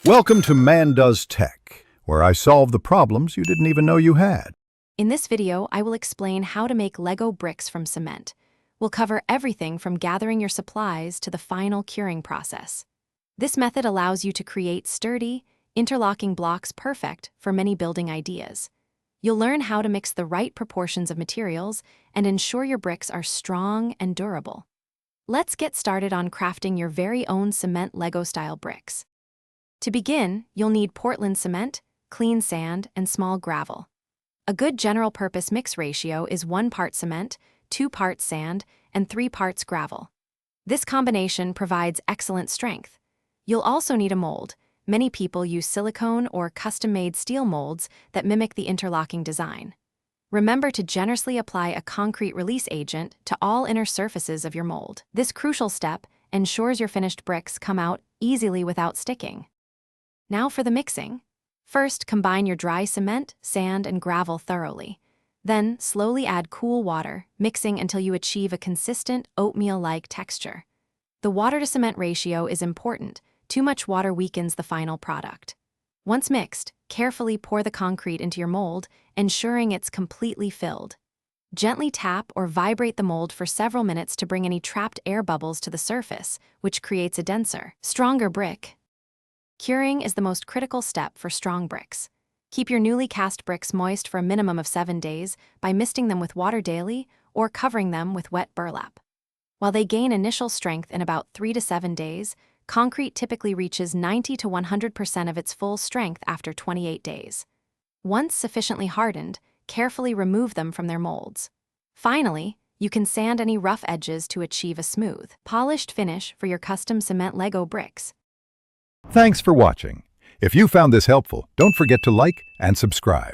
Welcome to Man Does Tech, where I solve the problems you didn't even know you had. In this video, I will explain how to make Lego bricks from cement. We'll cover everything from gathering your supplies to the final curing process. This method allows you to create sturdy, interlocking blocks perfect for many building ideas. You'll learn how to mix the right proportions of materials and ensure your bricks are strong and durable. Let's get started on crafting your very own cement Lego-style bricks. To begin, you'll need Portland cement, clean sand, and small gravel. A good general-purpose mix ratio is 1 part cement, 2 parts sand, and 3 parts gravel. This combination provides excellent strength. You'll also need a mold. Many people use silicone or custom-made steel molds that mimic the interlocking design. Remember to generously apply a concrete release agent to all inner surfaces of your mold. This crucial step ensures your finished bricks come out easily without sticking. Now for the mixing. First, combine your dry cement, sand, and gravel thoroughly. Then, slowly add cool water, mixing until you achieve a consistent, oatmeal-like texture. The water-to-cement ratio is important. Too much water weakens the final product. Once mixed, carefully pour the concrete into your mold, ensuring it's completely filled. Gently tap or vibrate the mold for several minutes to bring any trapped air bubbles to the surface, which creates a denser, stronger brick. Curing is the most critical step for strong bricks. Keep your newly cast bricks moist for a minimum of 7 days by misting them with water daily or covering them with wet burlap. While they gain initial strength in about 3 to 7 days, concrete typically reaches 90 to 100% of its full strength after 28 days. Once sufficiently hardened, carefully remove them from their molds. Finally, you can sand any rough edges to achieve a smooth, polished finish for your custom cement Lego bricks. Thanks for watching. If you found this helpful, don't forget to like and subscribe.